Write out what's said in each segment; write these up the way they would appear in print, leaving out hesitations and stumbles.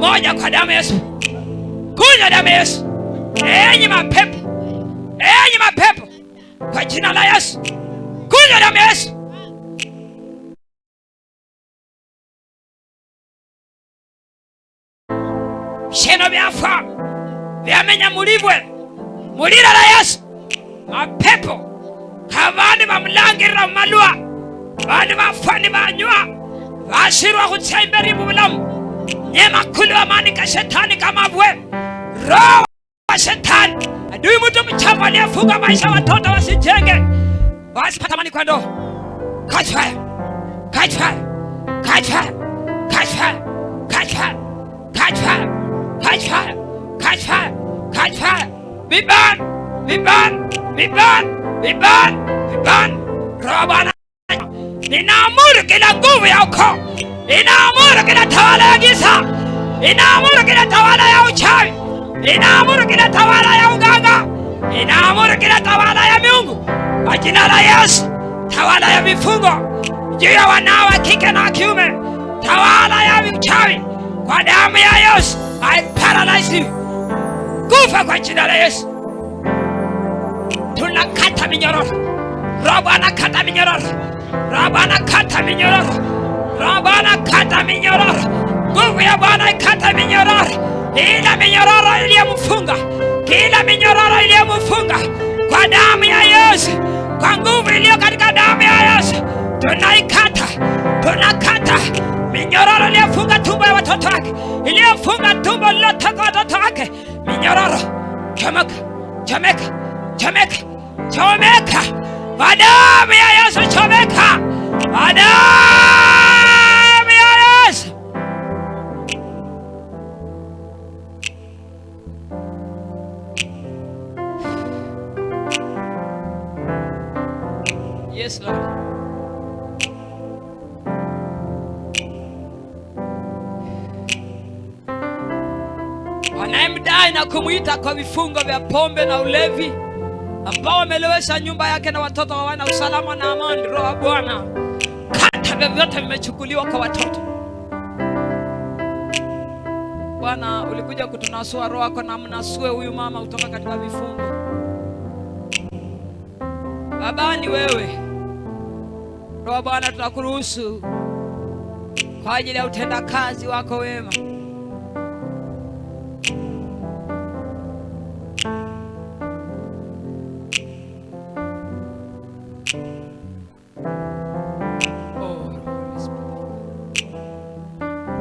moja kwa damu ya Yesu. Kunywa damu ya Yesu. Enyi mapepo, enyi mapepo, kwa jina la Yesu, kunywa damu ya Yesu. Sheno byafa byamenya mulibwe mulira la Yesu. Mapepo kabani bamulangirira mumalwa, bandi bafani banywa bashirwa kutsaimberi mubulamu. Nyema kuli wa manika shetani kama vwe roho wa shetani, adui mtu mchafu aliyefunga maisha watoto wasijenge, wasipata amani kwa ndoa. Catch fire, catch fire, catch fire, catch fire, catch fire, catch fire, catch fire, catch fire, catch fire. Be burned, be burned, be burned, be burned, be burned. Roho Bwana, ninaamuru kila nguvu ya ukoo, ninaamuru kila tawala ya giza, ninaamuru kila tawala ya uchawi, ninaamuru kila tawala ya uganga, ninaamuru kila tawala ya miungu kwa jina la Yesu. Tawala ya vifungo juu ya wanao wa kike na kiume, tawala ya uchawi kwa damu ya Yesu, I paralyze you. Kufa kwa jina la Yesu. Tunakata minyororo. Roho Bwana kata minyororo. Roho Bwana kata minyororo. Roho Bwana kata minyororo. Nguvu ya Bwana ikata minyororo. Kila minyororo iliyomfunga, kila minyororo iliyomfunga kwa damu ya Yesu, kwa nguvu iliyo katika damu ya Yesu, tunaikata, tunakata minyororo iliyofunga tumbo ya watoto wake, iliyofunga tumbo lilotaka watoto wake. Minyororo chomeka, chomeka, chomeka, chomeka kwa damu ya Yesu, chomeka kwa damu ya Yesu. Yes, Lord. Wanamdai na kumuita kwa vifungo vya pombe na ulevi, ambao wamelewesha nyumba yake na watoto hawana usalama na amani. Roho Bwana, kata vyovyote vimechukuliwa kwa watoto. Bwana, ulikuja kutunasua roho yako, na mnasue huyu mama kutoka katika vifungo. Baba ni wewe. Roho Bwana, tunakuruhusu kwa ajili ya utendakazi wako wema.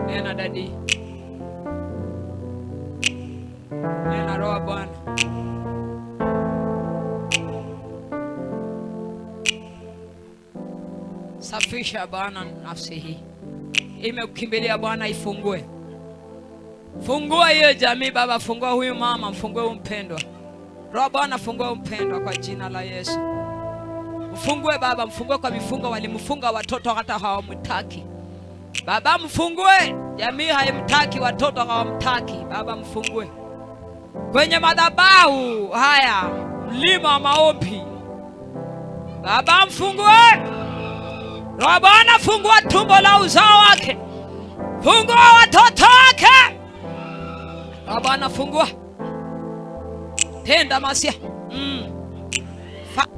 Nena dadi, nena Roho Bwana. Safisha Bwana nafsi hii, imekukimbilia Bwana, ifungue. Fungua hiyo jamii Baba, fungua huyu mama, mfungue mpendwa. Roho Bwana, fungua mpendwa kwa jina la Yesu. Mfungue Baba, mfungue kwa vifungo walimfunga watoto hata hawamtaki. Baba mfungue, jamii haimtaki, watoto hawamtaki. Baba mfungue kwenye madhabahu haya, mlima wa maombi. Baba mfungue. Roho Bwana, fungua tumbo la uzao wake, fungua watoto wake. Roho Bwana, fungua, tenda masia.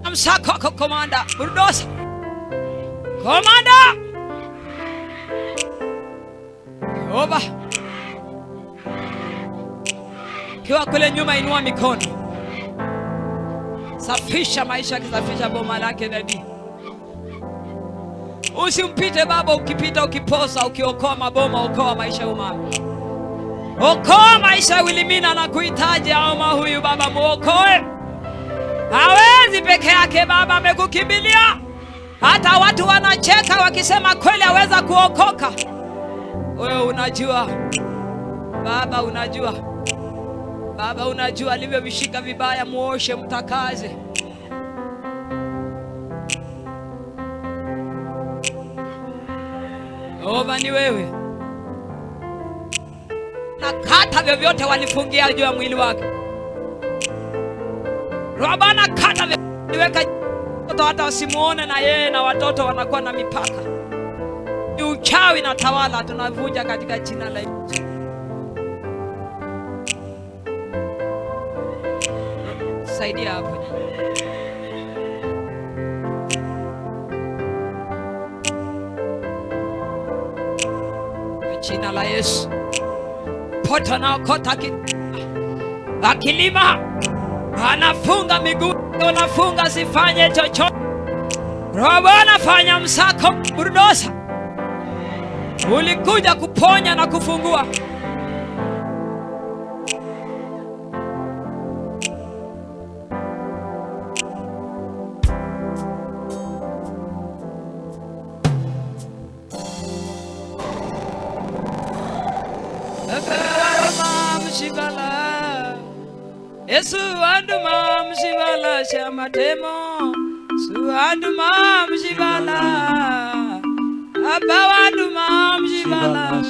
Famsako komanda, burdosa komanda. Yehova, kiwa kule nyuma, inua mikono, safisha maisha, kisafisha boma lake dadi. Usimpite Baba, ukipita ukiposa, ukiokoa maboma, okoa maisha umama, okoa maisha Wilimina na kuhitaji ama huyu Baba, muokoe. Hawezi peke yake Baba, amekukimbilia. Hata watu wanacheka wakisema kweli aweza kuokoka. Wewe unajua Baba, unajua Baba, unajua alivyovishika vibaya. Muoshe, mtakaze. Yehova ni wewe. Na kata vyovyote walifungia juu ya mwili wake. Roho Bwana, kata vyoweka watoto hata wasimuone, na yeye na watoto wanakuwa na mipaka. Uchawi na tawala tunavunja katika jina la Yesu. saidia hapo. Jina la Yesu. Poto na okota akilima anafunga miguu, anafunga sifanye chochote. Roho Bwana fanya msako burdosa. Ulikuja kuponya na kufungua. Yesu anduma mshibala shamatemo, Yesu anduma mshibala, Abba anduma mshibala,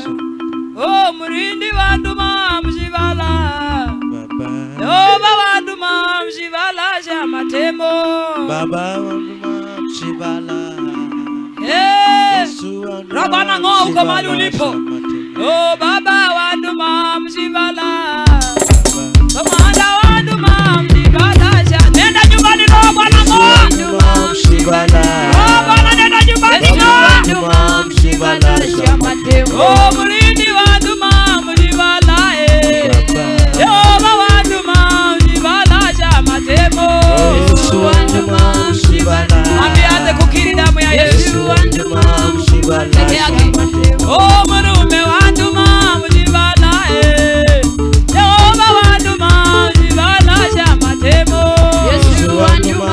oh murindi anduma mshibala, Baba anduma mshibala shamatemo, Baba anduma mshibala, Roba na ngo uko mahali ulipo, oh Baba anduma mshibala, nenda nyumbani Roho Bwana ngo mshibala, Roho Bwana nenda nyumbani ngo mshibala shamatemo, oh murindi wa nduma mshibala Yehova wa nduma mshibala shamatemo, Yesu wa nduma mshibala, ambianze kukiri damu ya Yesu wa nduma mshibala shamatemo, oh murume wa nduma mshibala Yehova wa nduma mshibala shamatemo, Yesu wa nduma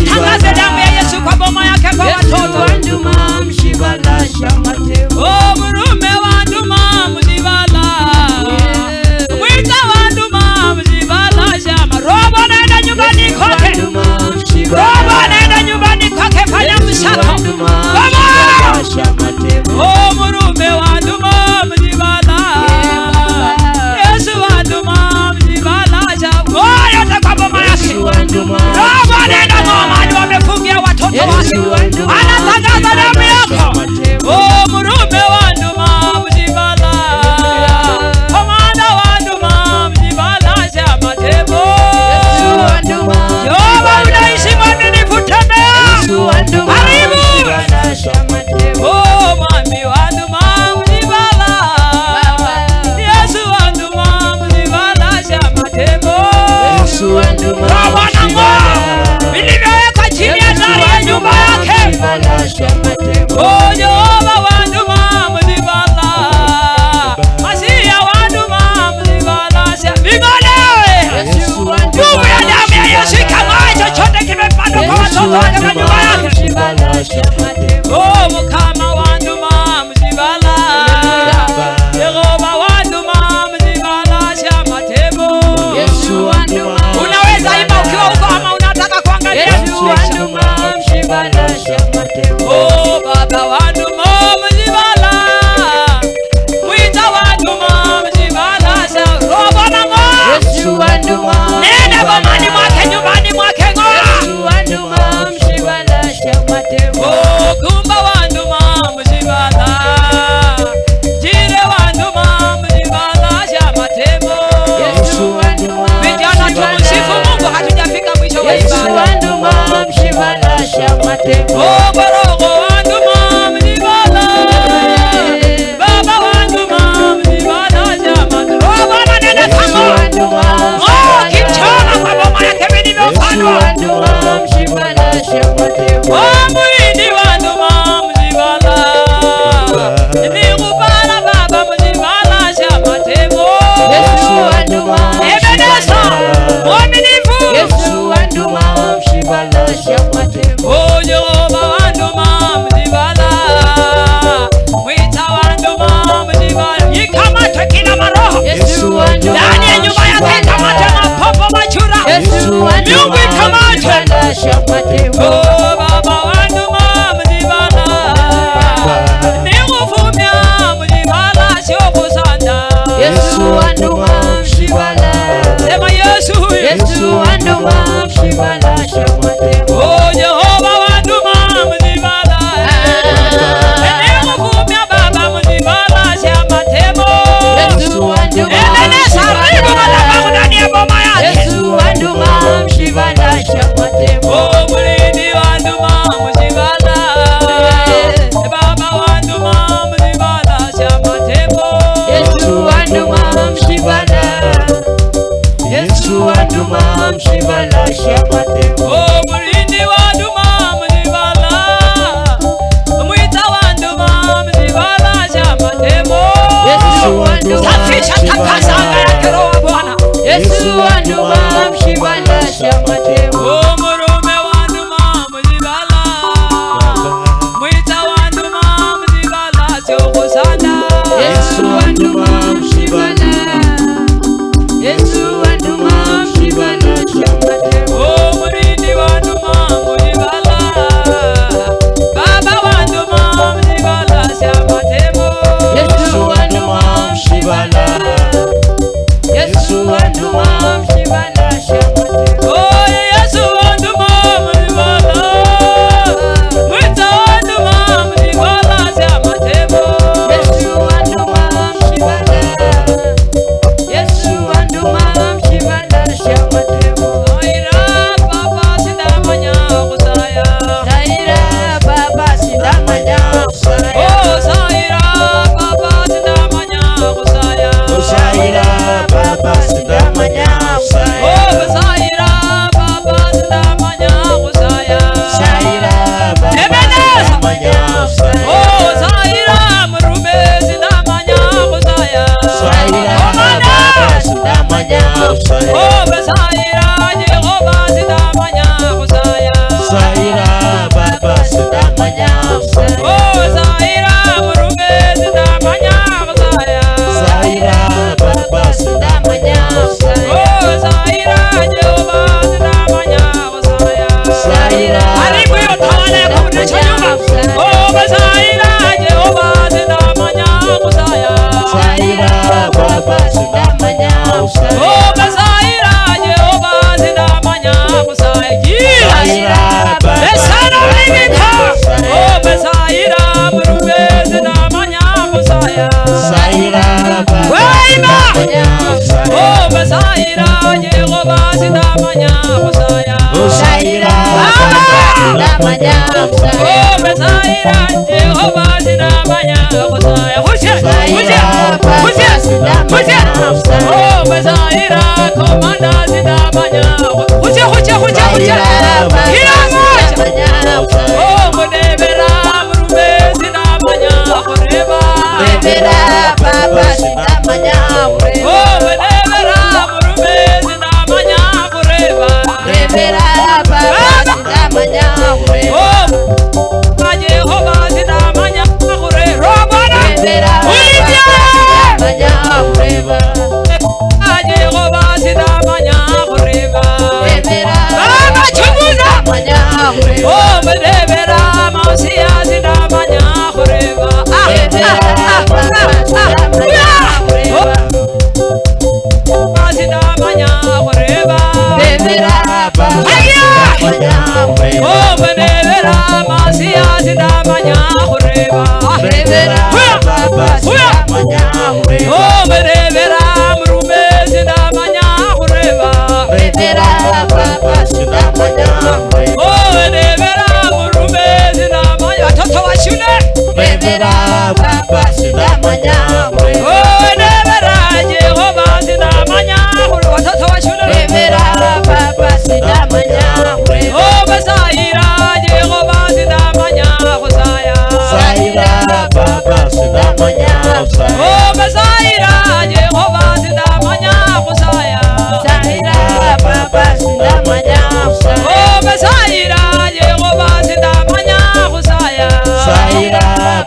tangaze damu ya Yesu kwa boma yake kwa watoto wa nduma mshibala shamatemo, oh murume wa nduma mshibala mwita wa nduma mshibala shama, Roho nenda nyumbani kwake, Roho nenda nyumbani kwake, fanya msako, oh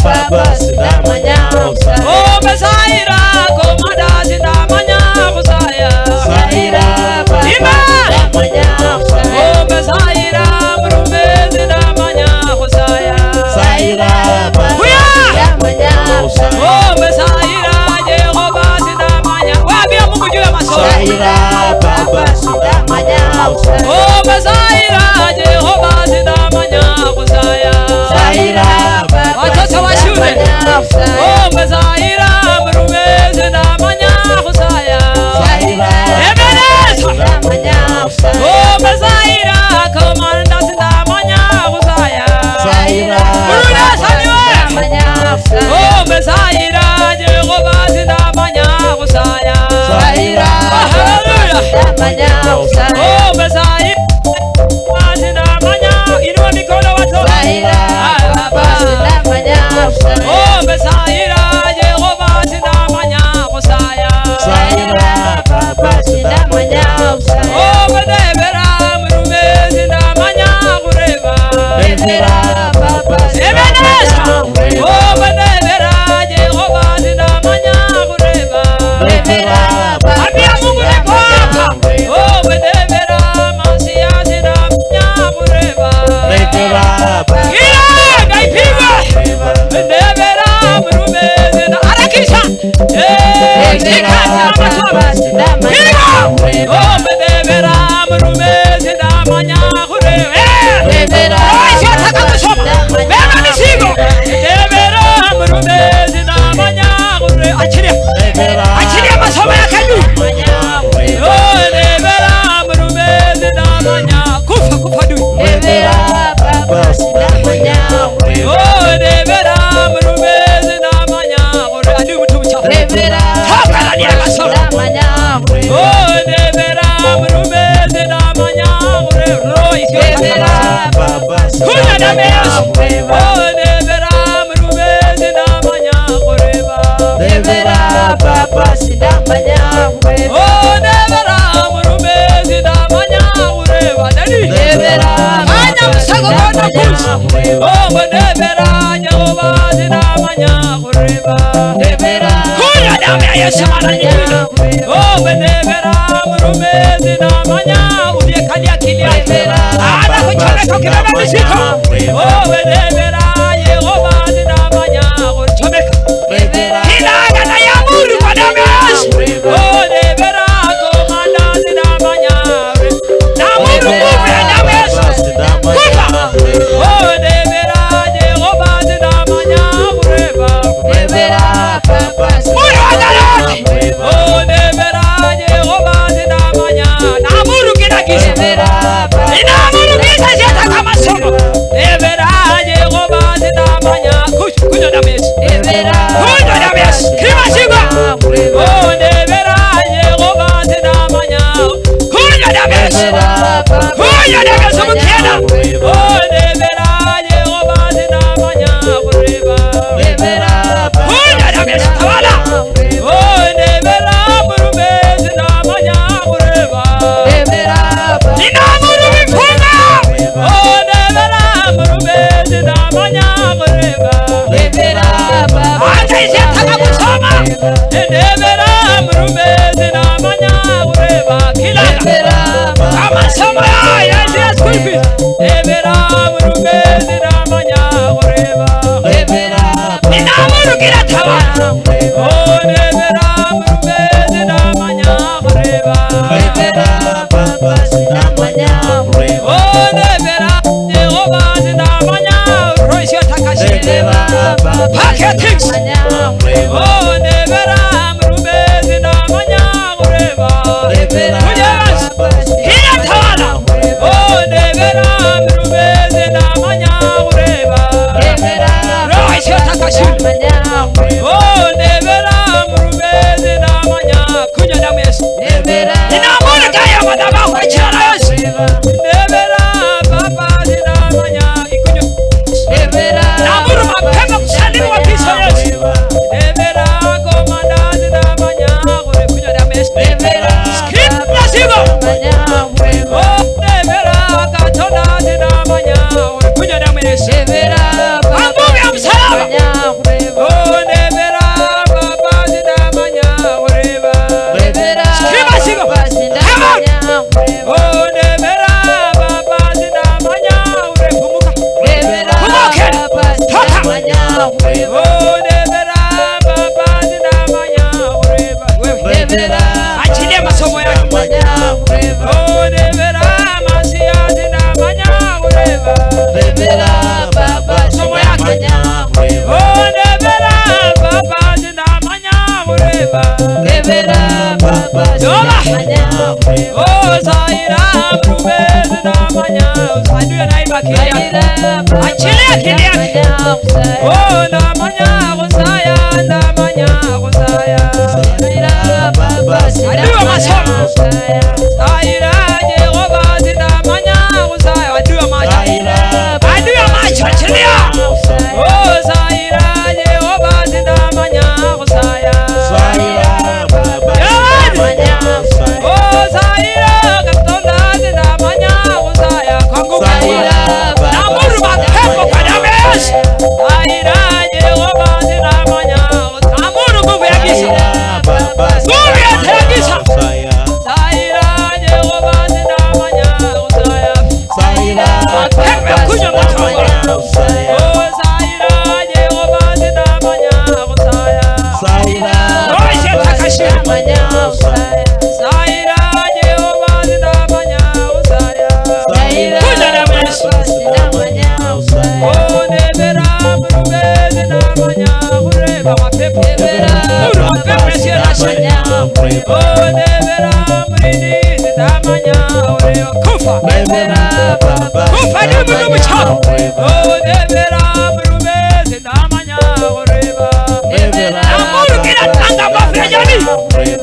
Baba, Namuru mapepo kwa damu ya Yesu. Reba mapepo, muru mapepo yasiyonashe. Oh nebera murini zidamanya ureba kufa. Kufa ni munu mchafu. Oh nebera murume zidamanya ureba. Namuru kila tanga mafia jani.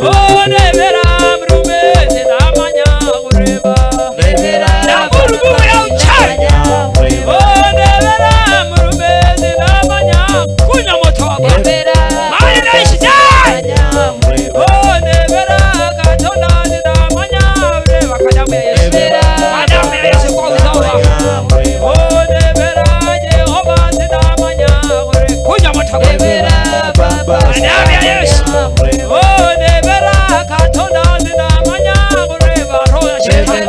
Oh nebera murume zidamanya ureba. Namuru buwe ya uchai. Oh nebera murume zidamanya kunya moto wako. Mali na ishi jai. Oh nebera katonda zidamanya ureba kadamu ya Yesu. Kadamu ya Yesu kwa uzawa. Oh nebera Jehova zidamanya ureba kunya moto wako. Kadamu ya Yesu. Oh nebera katonda zidamanya ureba roho ya shetani.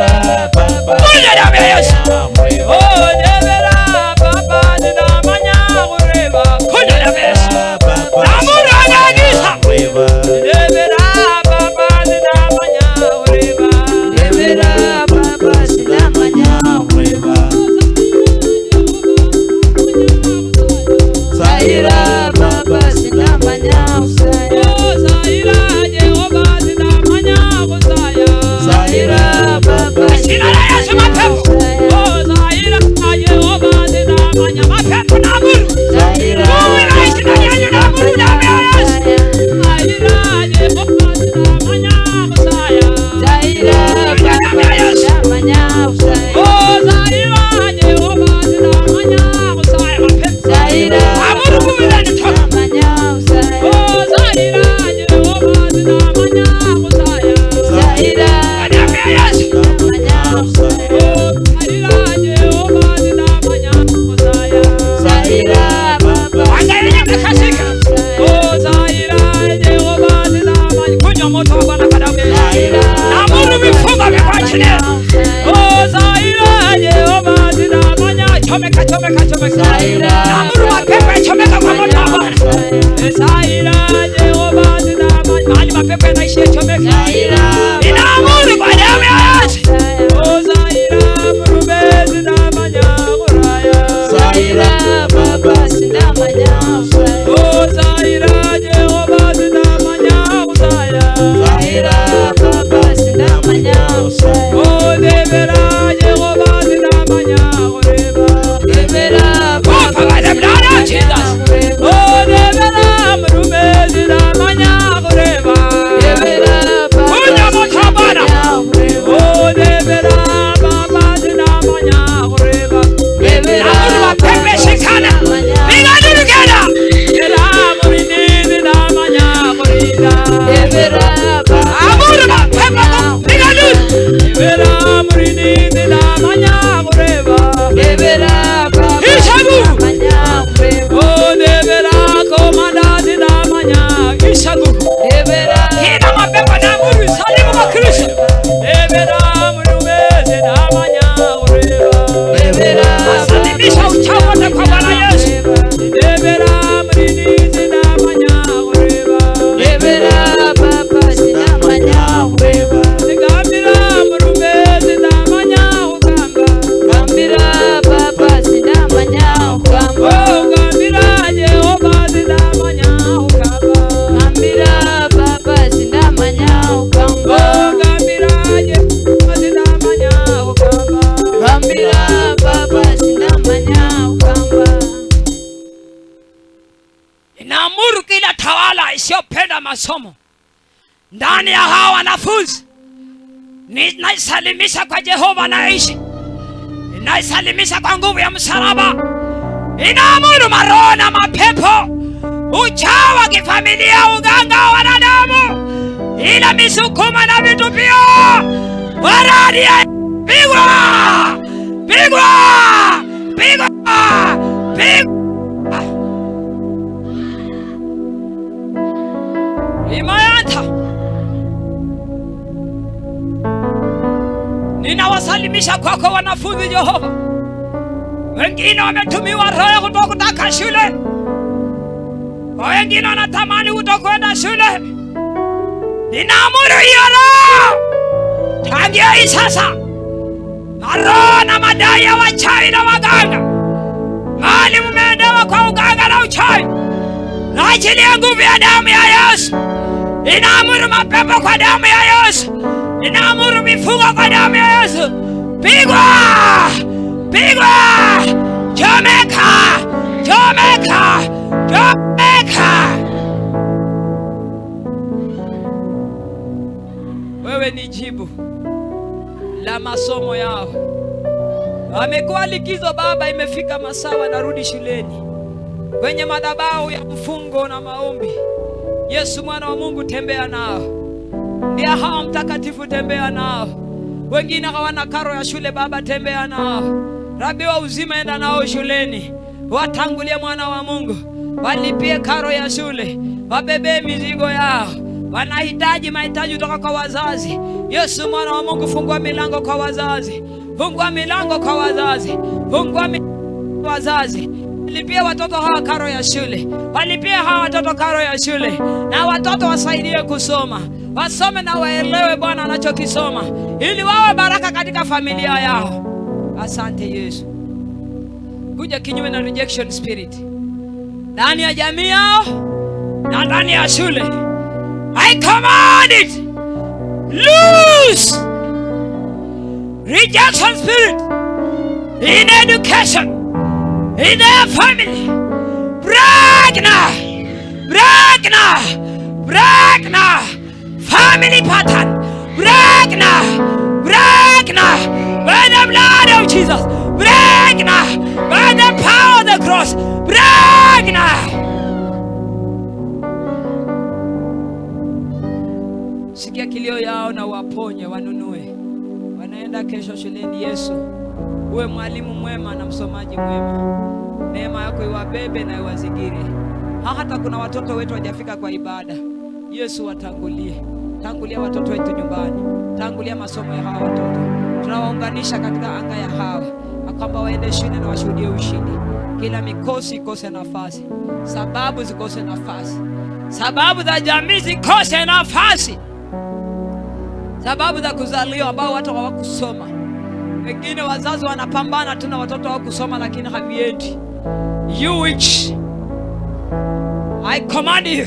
Kunya damu ya Yesu. Oh nebera baba zidamanya ureba kunya damu ya Yesu. Namuru anagisa. Nebera baba zidamanya ureba. Oh Zaira Jehova zidamanya kusaya. Jina la Yesu mapepo. Oh Zaira Jehova zidamanya mapepo namuru. Mungu anaishi ndani yanyu namuru damu ya Yesu. Zaira Jehova zidamanya kusaya. Kunya damu ya Yesu. Oh Zaira Jehova zidamanya kusaya mapepo. Amuru Mungu anitoka. Oh Zaira Jehova zidamanya kusaya. Damu ya Yesu. Oh Zaira Jehova zidamanya kusaya. Angalia mtakasika. Oh Zaira Jehova zidamanya kunya moto wa Bwana kadamu ya Yesu. Namuru vifungo vikuachilie. Oh Zaira Jehova zidamanya chomeka. Namuru mapepo yachomeka kwa moto wa Bwana. Zaira Jehova zidamanya mahali mapepo yanaishi yachomeka. Inaamuru kwa damu ya Yesu. Oh Zaira murume zidamanya kuraya. Oh Zaira Jehova zidamanya kusaya. Oh nebera Jehova zidamanya kureba. Kufa by the blood of Jesus. Oh nebera murume zidamanya kureba. Kunya moto Bwana. Oh nebera baba zidamanya kureba. Namuru mapepe shikana. Piga nuru kena. Nebera murini zidamanya kurida. Amuru mapepe piga nuru. Nebera murini zidamanya kureba. Ishagu. Oh nebera komanda zidamanya ishagu. Kina mapepo namuru salimu kwa Kristo. Nebera murume zidamanya kureba. Asalimisha uchawi wote kwa Bwana Yesu. Nebera murini zidamanya kureba. Zigambira murume zidamanya ugamba. Oh gambira Jehova zidamanya ugamba. Oh gambira Jehova zidamanya ugamba. Inaamuru kila tawala isiyopenda masomo ndani ya hawa wanafunzi, ninaisalimisha kwa Jehova anaishi. Ninaisalimisha kwa nguvu ya msalaba. Inaamuru maroho na mapepo, uchawi wa kifamilia, uganga wa wanadamu, ila misukuma na vitupio, waradi ya pigwa. Imayanta. Ninawasalimisha kwako wanafunzi Jehova. Wengine wametumiwa roho kutoka shule. Wengine wanatamani kutokwenda shule. Ninaamuru hiyo roho tangia hii sasa, roho na madai ya wachawi na waganga, mahali mmeendewa kwa uganga na uchawi, na Naachilia nguvu ya damu ya Yesu. Ninaamuru mapepo kwa damu ya Yesu. Ninaamuru mifugo kwa damu ya Yesu. Pigwa! Pigwa! Chomeka! Chomeka! Chomeka! Wewe ni jibu la masomo yao. Wamekuwa likizo Baba, imefika masaa wanarudi shuleni. Kwenye madhabahu ya mfungo na maombi. Yesu mwana wa Mungu, tembea nao. Ndiye hao mtakatifu, tembea nao. Wengine hawana karo ya shule Baba, tembea nao. Rabi wa uzima, enda nao shuleni. Watangulie mwana wa Mungu, walipie karo ya shule, wabebe mizigo yao. Wanahitaji mahitaji kutoka kwa wazazi. Yesu mwana wa Mungu, fungua milango kwa wazazi. Fungua milango kwa wazazi. Fungua milango kwa wazazi. Walipie watoto hawa karo ya shule. Walipie hawa watoto karo ya shule. Na watoto wasaidie kusoma. Wasome na waelewe Bwana anachokisoma, ili wawe baraka katika familia yao. Asante Yesu. Kuja kinyume na rejection spirit ndani ya jamii yao na ndani ya shule. I command it. Loose rejection spirit in education, in their family. Break now. Break now. Break now. Family pattern. Break now. Break now. By the blood of Jesus. Break now. By the power of the cross. Break now. Sikia kilio yao na waponye, wanunue. Wanaenda kesho shuleni. Yesu, uwe mwalimu mwema na msomaji mwema. Neema yako iwabebe na iwazingire. Hata kuna watoto wetu hawajafika kwa ibada. Yesu, watangulie. Tangulia watoto wetu nyumbani. Tangulia masomo ya hawa watoto. Tunawaunganisha katika anga ya hawa, kwamba waende shule na washuhudie ushindi. Kila mikosi ikose nafasi. Sababu zikose nafasi. Sababu za jamii zikose nafasi. Sababu za kuzaliwa ambao watu hawakusoma. Wengine wazazi wanapambana tu na watoto hawakusoma lakini haviendi. You witch, I command you,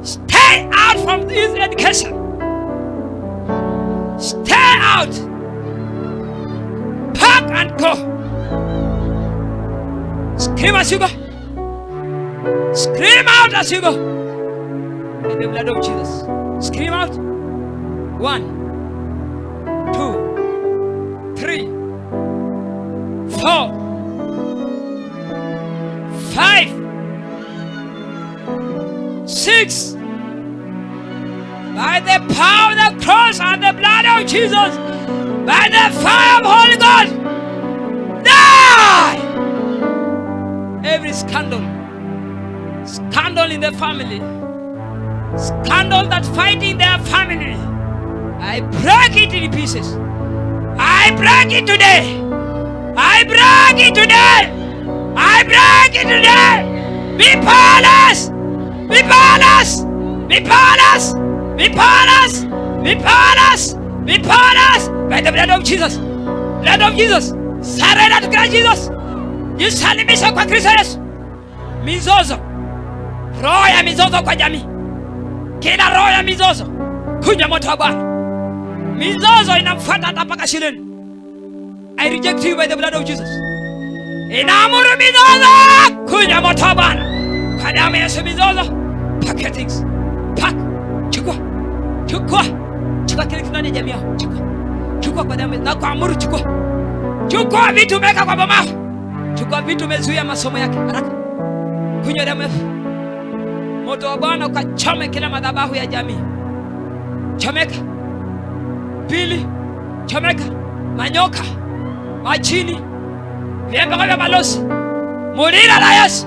stay out from this education. Stay out. Pack and go. Scream as you go. Scream out as you go. In the blood of Jesus. Scream out. 1, 2, 3, 4, 5, 6. By the power of the cross and the blood of Jesus, by the fire of Holy God, die! Every scandal in the family, scandal that fighting their family, I break it in pieces. I break it today. I break it today. I break it today. Be powerless. Be powerless. Be powerless. Be powerless. Be powerless. Be powerless. By the blood of Jesus. Blood of Jesus. Surrender to Christ Jesus. Jisalimisha kwa Kristo Yesu. Mizozo. Roho ya mizozo kwa jamii. Kila roho ya mizozo, kuja moto wa Bwana. Mizozo inamfuata hata mpaka shuleni. I reject you by the blood of Jesus. Inaamuru mizozo, kuja moto wa Bwana. Kwa damu ya Yesu mizozo. Pack your things. Pack. Chukua. Chukua. Chukua kile kitu ndani ya jamii yako. Chukua. Chukua kwa damu na kuamuru chukua. Chukua vitu umeweka kwa boma. Chukua vitu umezuia masomo yake. Haraka. Kunywa damu ya moto wa Bwana ukachome kila madhabahu ya jamii. Chomeka. Pili, chomeka manyoka, majini, viembe vya balozi. Mulira la Yesu.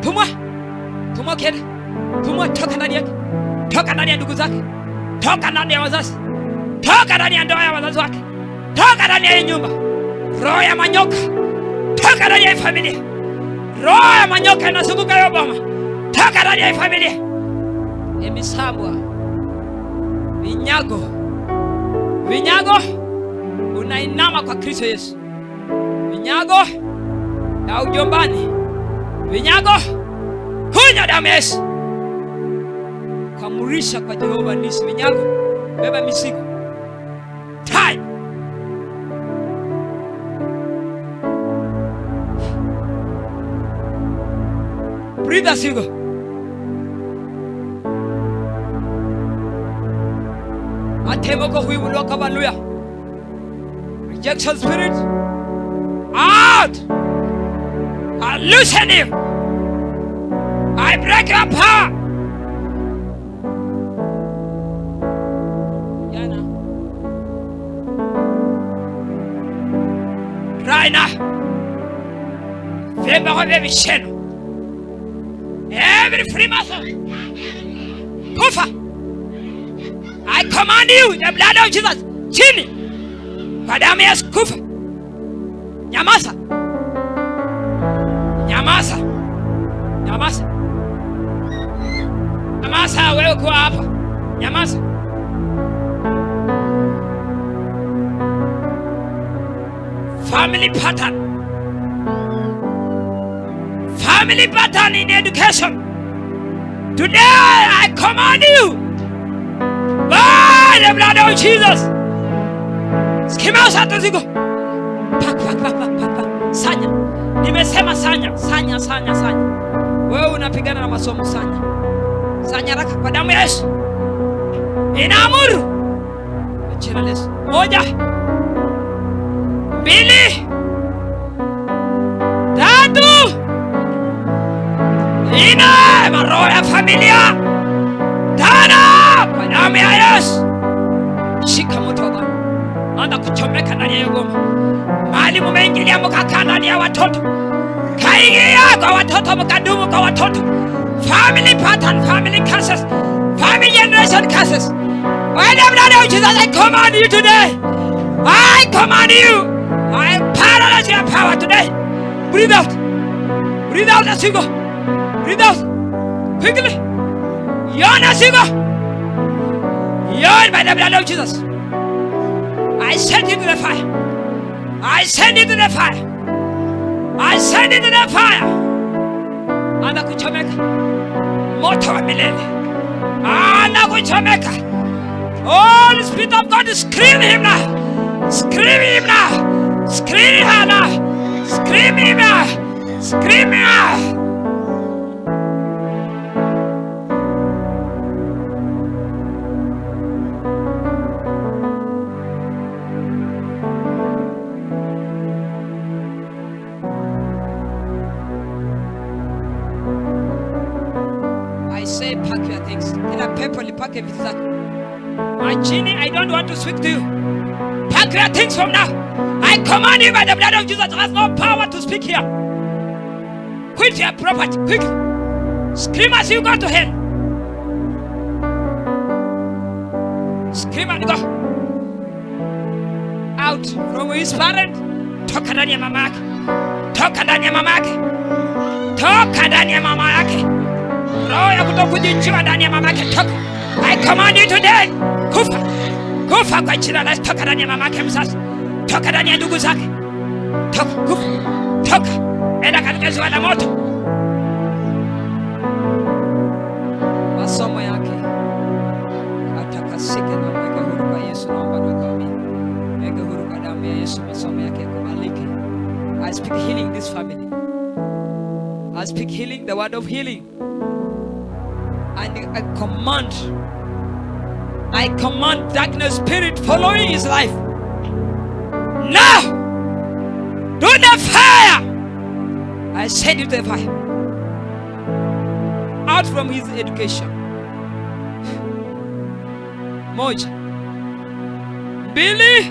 Pumua. Pumua kenda. Pumua, toka ndani yake. Toka ndani ya ndugu zake. Toka ndani ya wazazi. Toka ndani ya ndoa ya wazazi wake. Toka ndani ya nyumba. Roho ya manyoka, toka ndani ya familia. Roho ya manyoka inazunguka hiyo boma. Toka ndani ya familia. Emisambwa. Vinyago. Vinyago unainama kwa Kristo Yesu. Vinyago ya ujombani. Vinyago Kunywa damu ya Yesu. Kamurisha kwa Jehova Nisi. Minyago, beba mizigo. Tai. Breathe as you go. Atemoko huibulo kabaluya. Rejection spirit. Out. I loosen you. I break your power. Yana. Right now. Vemba kwa baby sheno. Every Freemason. Kufa. I command you, the blood of Jesus. Chini. Kwa damu ya Yesu kufa. Nyamaza. Nyamaza. Nyamaza. Nyamaza wewe kwa hapa. Nyamaza. Family pattern. Family pattern in education. Today I command you by the blood of Jesus. Skima sato zigo. Pak. Sanya. Nimesema sanya. Wewe unapigana na masomo sanya. Sanya raka kwa damu ya Yesu. Inaamuru. Jina la Yesu. 1 2 3 Ina maroho ya familia. 5 kwa damu ya Yesu. Shika moto Bwana. Anza kuchomeka ndani ya goma. Mahali mumeingilia mkakaa ndani ya watoto. Kaingia kwa watoto, mkadumu kwa watoto. Family pattern, family curses, family generation curses. When the blood of Jesus, I command you today. I command you. I paralyze your power today. Breathe out. Breathe out as you go. Breathe out. Quickly. Yawn as you go. Yawn by the blood of Jesus. I send you to the fire. I send you to the fire. I send you to the fire. Anda kuchomeka. Moto wa milele. Anda kuchomeka. Oh, the Spirit of God, scream him now. Scream him now. Scream her now. Scream him now. Scream him now. I say pack your things. Kila pepo lipake vitu zako. My genie, I don't want to speak to you. Pack your things from now. I command you by the blood of Jesus. There has no power to speak here. Quit your property, quickly. Scream as you go to hell. Scream and go. Out from his parent. Toka ndani ya mama yake. Toka ndani ya mama yake. Toka ndani ya mama yake. Roho ya kutokujichua ndani ya mama yake. Toka. I command you today. Kufa. Kufa kwa jina la Yesu. Toka ndani ya mama yake mzazi. Toka ndani ya ndugu zake. Toka. Kufa. Toka. Enda katika ziwa la moto. Masomo yake atakasike na mweke huru kwa Yesu. Naomba na kuamini. Mweke huru kwa damu ya Yesu. Masomo yake yakubalike. I speak healing this family. I speak healing, the word of healing. And I command darkness spirit following his life. Now, do the fire. I send you to the fire. Out from his education. 1, 2, 3,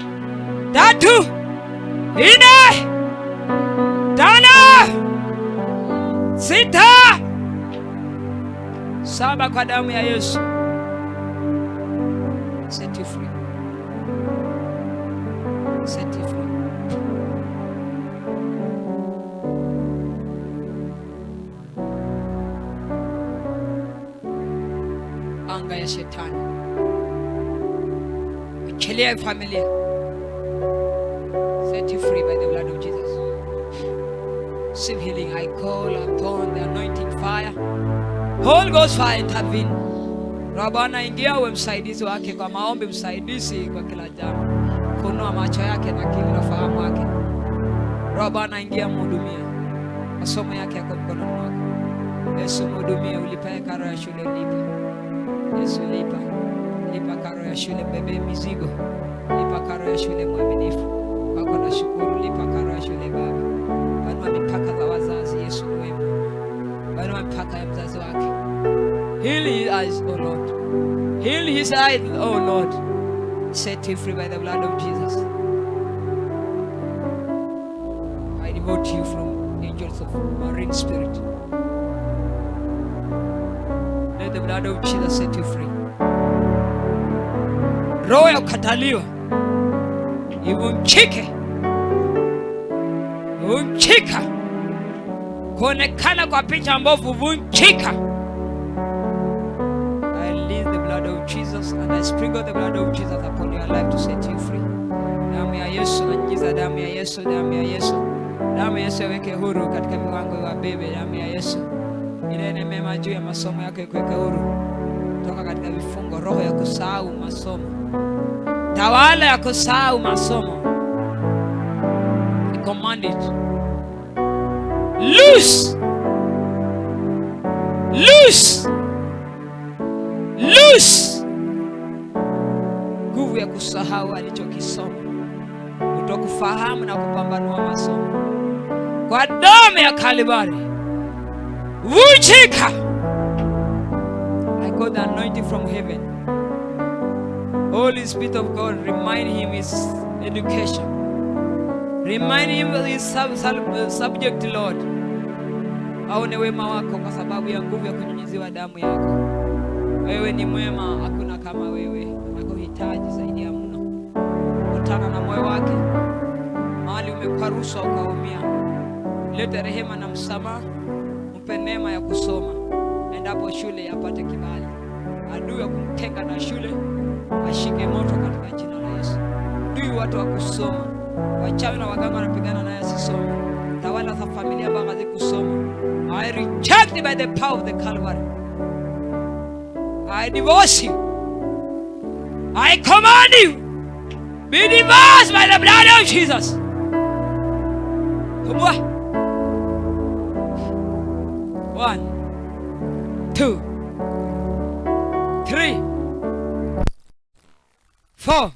4, 5, 6, 7 kwa damu ya Yesu. Set you free. Set you free. Anga ya shetani. Uchilia familia. Set you free by the blood of Jesus. Receive healing. I call upon the anointing fire. Holy Ghost fire intervene. Roho Bwana ingia, uwe msaidizi wake kwa maombi, msaidizi kwa kila jambo. Funua macho yake na akili na fahamu yake. Roho Bwana ingia, mhudumie. Masomo yake yako mkononi mwako. Yesu mhudumie, ulipe karo ya shule, lipa. Yesu lipa karo ya shule, bebe mizigo. Lipa karo ya shule, mwaminifu. Wako na shukuru, lipa karo ya shule Baba. Bwana mipaka za wazazi, Yesu wema. Bwana mipaka ya mzazi wake. Heal his eyes, oh Lord. Heal his eyes, oh Lord. Set him free by the blood of Jesus. I devote you from angels of marine spirit. Let the blood of Jesus set you free. Roho ya kukataliwa vunjika. Kuonekana kwa picha mbovu vunjika. I release the blood of Jesus and I sprinkle the blood of Jesus upon your life to set you free. Damu ya Yesu, naingiza damu ya Yesu, damu ya Yesu. Damu ya Yesu weke huru katika viwango vya bebe. Damu ya Yesu inene mema juu ya masomo yako, ikweke huru toka katika vifungo. Roho ya kusahau masomo, tawala ya kusahau masomo, I command it. Loose. Nguvu ya kusahau alichokisoma, kutokufahamu na kupambanua masomo, kwa damu ya Kalvari vunjika. I got the anointing from heaven. Holy Spirit of God, remind him his education. Remind him his subject, Lord. Aone wema wako kwa sababu ya nguvu ya kunyunyiziwa damu yako. Wewe ni mwema, hakuna kama wewe. Anakuhitaji zaidi ya mno. Kutana na moyo wake. Mahali umekwaruswa ukaumia, leta rehema na msamaha. Mpe neema ya kusoma, endapo shule yapate kibali. Adui ya kumtenga na shule ashike moto katika jina la Yesu. Adui watu wa kusoma, wachawi na waganga wanapigana naye asisome. Tawala za familia baadhi kusoma, I reject it by the power of the Calvary. I divorce you. I command you, be divorced by the blood of Jesus. Come on. 1, 2, 3, 4.